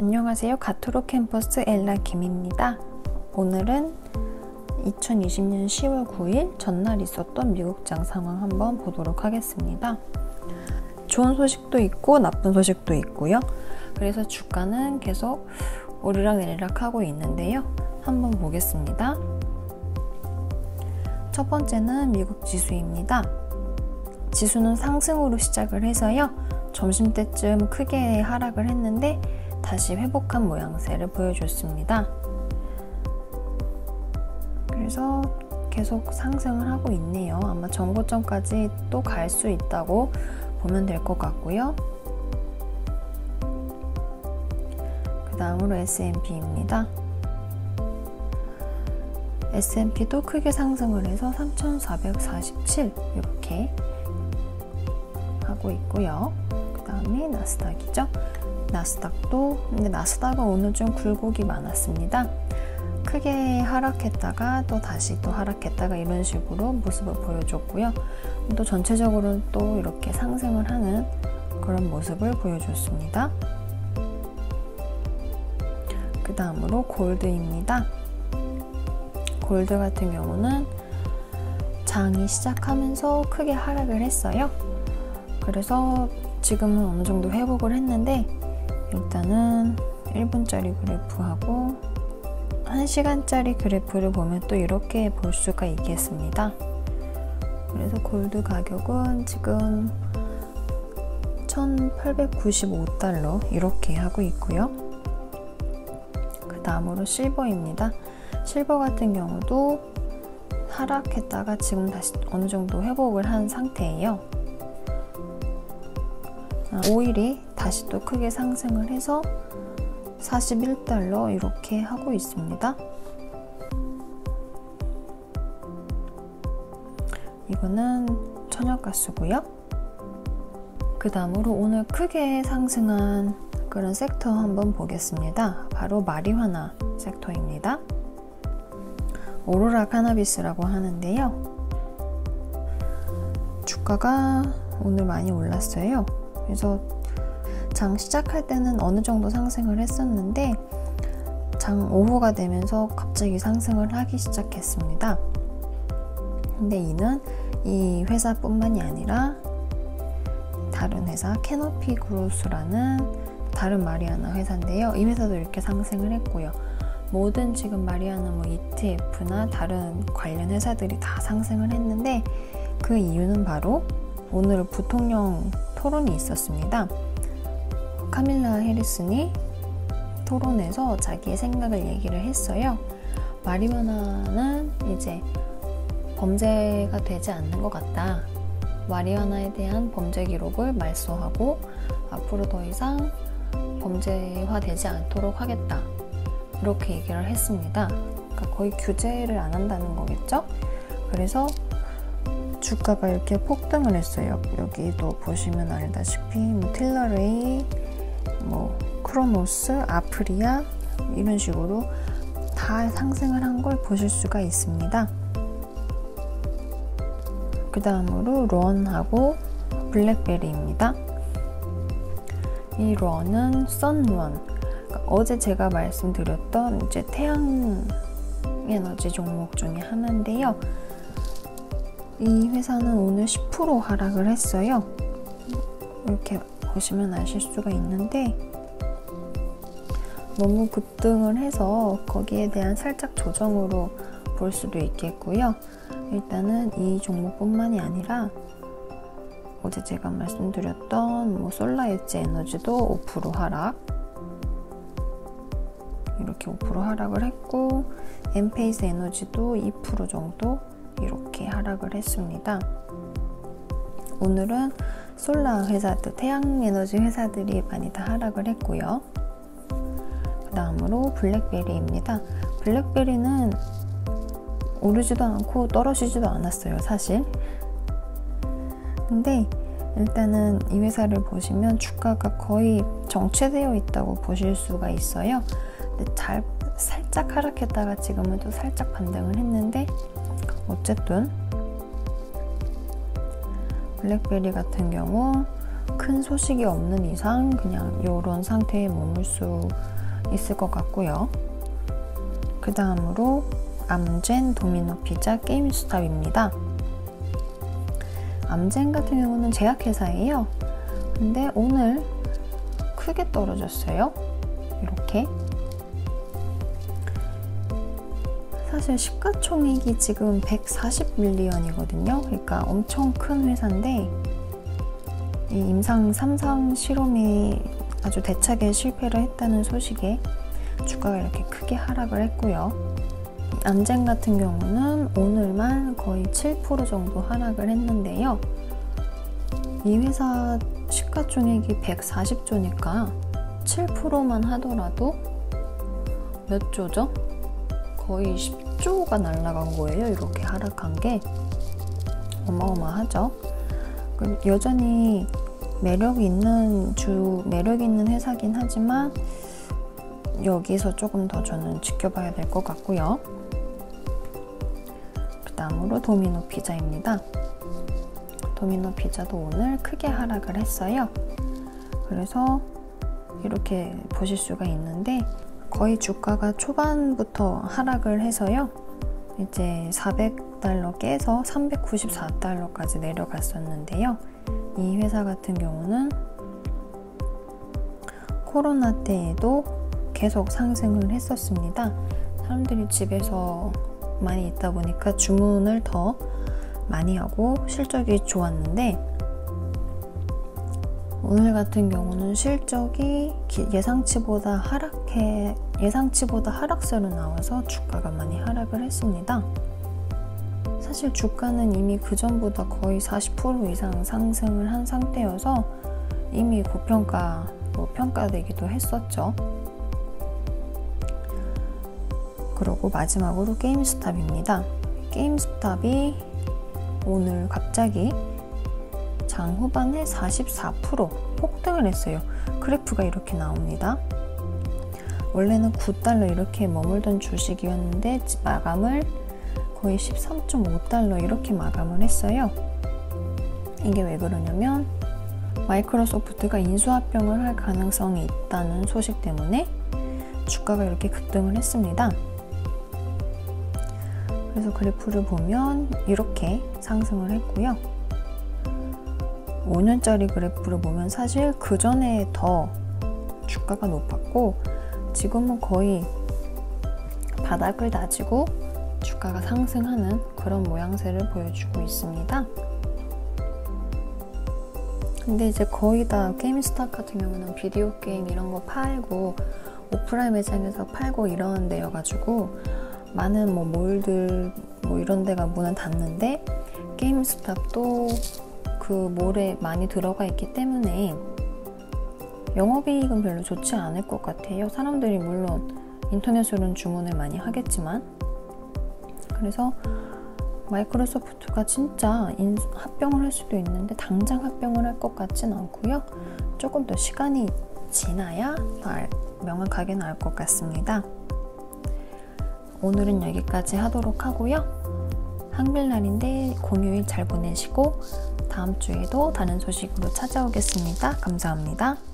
안녕하세요. 가토로 캠퍼스 엘라 김입니다. 오늘은 2020년 10월 9일 전날 있었던 미국장 상황 한번 보도록 하겠습니다. 좋은 소식도 있고 나쁜 소식도 있고요. 그래서 주가는 계속 오르락내리락 하고 있는데요. 한번 보겠습니다. 첫 번째는 미국 지수입니다. 지수는 상승으로 시작을 해서요. 점심때쯤 크게 하락을 했는데 다시 회복한 모양새를 보여줬습니다. 그래서 계속 상승을 하고 있네요. 아마 전고점까지 또 갈 수 있다고 보면 될 것 같고요. 그 다음으로 S&P입니다. S&P도 크게 상승을 해서 3,447 이렇게 하고 있고요. 그 다음에 나스닥이죠. 나스닥도, 근데 나스닥은 오늘 좀 굴곡이 많았습니다. 크게 하락했다가 또 다시 또 하락했다가 이런 식으로 모습을 보여줬고요. 또 전체적으로는 또 이렇게 상승을 하는 그런 모습을 보여줬습니다. 그 다음으로 골드입니다. 골드 같은 경우는 장이 시작하면서 크게 하락을 했어요. 그래서 지금은 어느 정도 회복을 했는데 일단은 1분짜리 그래프하고 1시간짜리 그래프를 보면 또 이렇게 볼 수가 있겠습니다. 그래서 골드 가격은 지금 1895달러 이렇게 하고 있고요. 그 다음으로 실버입니다. 실버 같은 경우도 하락했다가 지금 다시 어느 정도 회복을 한 상태예요. 오일이 다시 또 크게 상승을 해서 41달러 이렇게 하고 있습니다. 이거는 천연가스고요. 그 다음으로 오늘 크게 상승한 그런 섹터 한번 보겠습니다. 바로 마리화나 섹터입니다. 오로라 카나비스라고 하는데요. 주가가 오늘 많이 올랐어요. 그래서 장 시작할 때는 어느 정도 상승을 했었는데 장 오후가 되면서 갑자기 상승을 하기 시작했습니다. 근데 이는 이 회사뿐만이 아니라 다른 회사 캐너피 그로스라는 다른 마리아나 회사인데요. 이 회사도 이렇게 상승을 했고요. 모든 지금 마리아나 ETF나 다른 관련 회사들이 다 상승을 했는데 그 이유는 바로 오늘 부통령 토론이 있었습니다. 카밀라 해리슨이 토론에서 자기의 생각을 얘기를 했어요. 마리화나는 이제 범죄가 되지 않는 것 같다. 마리화나에 대한 범죄 기록을 말소하고 앞으로 더 이상 범죄화되지 않도록 하겠다. 이렇게 얘기를 했습니다. 그러니까 거의 규제를 안 한다는 거겠죠? 그래서 주가가 이렇게 폭등을 했어요. 여기도 보시면 알다시피 틸러레이, 크로노스, 아프리아 이런 식으로 다 상승을 한 걸 보실 수가 있습니다. 그 다음으로 런하고 블랙베리입니다. 이 런은 선런, 그러니까 어제 제가 말씀드렸던 이제 태양 에너지 종목 중에 하나인데요. 이 회사는 오늘 10% 하락을 했어요. 이렇게 보시면 아실 수가 있는데 너무 급등을 해서 거기에 대한 살짝 조정으로 볼 수도 있겠고요. 일단은 이 종목뿐만이 아니라 어제 제가 말씀드렸던 솔라엣지 에너지도 5% 하락, 이렇게 5% 하락을 했고 엔페이스 에너지도 2% 정도 이렇게 하락을 했습니다. 오늘은 솔라 회사들, 태양에너지 회사들이 많이 다 하락을 했고요. 그 다음으로 블랙베리입니다. 블랙베리는 오르지도 않고 떨어지지도 않았어요, 사실. 근데 일단은 이 회사를 보시면 주가가 거의 정체되어 있다고 보실 수가 있어요. 근데 살짝 하락했다가 지금은 또 살짝 반등을 했는데 어쨌든 블랙베리 같은 경우 큰 소식이 없는 이상 그냥 이런 상태에 머물 수 있을 것 같고요. 그 다음으로 암젠 도미노 피자 게임스탑입니다. 암젠 같은 경우는 제약회사예요. 근데 오늘 크게 떨어졌어요. 이렇게. 사실 시가총액이 지금 140밀리언이거든요. 그러니까 엄청 큰 회사인데 이 임상 3상 실험이 아주 대차게 실패를 했다는 소식에 주가가 이렇게 크게 하락을 했고요. 암젠 같은 경우는 오늘만 거의 7% 정도 하락을 했는데요. 이 회사 시가총액이 140조니까 7%만 하더라도 몇 조죠? 거의 10조가 날아간 거예요. 이렇게 하락한 게 어마어마하죠. 여전히 매력 있는 회사긴 하지만 여기서 조금 더 저는 지켜봐야 될 것 같고요. 그 다음으로 도미노 피자입니다. 도미노 피자도 오늘 크게 하락을 했어요. 그래서 이렇게 보실 수가 있는데 거의 주가가 초반부터 하락을 해서요. 이제 400달러 깨서 394달러까지 내려갔었는데요. 이 회사 같은 경우는 코로나 때에도 계속 상승을 했었습니다. 사람들이 집에서 많이 있다 보니까 주문을 더 많이 하고 실적이 좋았는데 오늘 같은 경우는 실적이 예상치보다 하락세로 나와서 주가가 많이 하락을 했습니다. 사실 주가는 이미 그 전보다 거의 40% 이상 상승을 한 상태여서 이미 고평가로 평가되기도 했었죠. 그리고 마지막으로 게임스탑입니다. 게임스탑이 오늘 갑자기 장 후반에 44% 폭등을 했어요. 그래프가 이렇게 나옵니다. 원래는 9달러 이렇게 머물던 주식이었는데 마감을 거의 13.5달러 이렇게 마감을 했어요. 이게 왜 그러냐면 마이크로소프트가 인수합병을 할 가능성이 있다는 소식 때문에 주가가 이렇게 급등을 했습니다. 그래서 그래프를 보면 이렇게 상승을 했고요. 5년짜리 그래프를 보면 사실 그 전에 더 주가가 높았고 지금은 거의 바닥을 다지고 주가가 상승하는 그런 모양새를 보여주고 있습니다. 근데 이제 거의 다 게임스탑 같은 경우는 비디오 게임 이런 거 팔고 오프라인 매장에서 팔고 이런 데여가지고 많은 몰들 이런 데가 문을 닫는데 게임스탑도 그 몰에 많이 들어가 있기 때문에 영업이익은 별로 좋지 않을 것 같아요. 사람들이 물론 인터넷으로는 주문을 많이 하겠지만 그래서 마이크로소프트가 진짜 합병을 할 수도 있는데 당장 합병을 할 것 같진 않고요. 조금 더 시간이 지나야 명확하게는 알 것 같습니다. 오늘은 여기까지 하도록 하고요. 한글날인데 공휴일 잘 보내시고 다음 주에도 다른 소식으로 찾아오겠습니다. 감사합니다.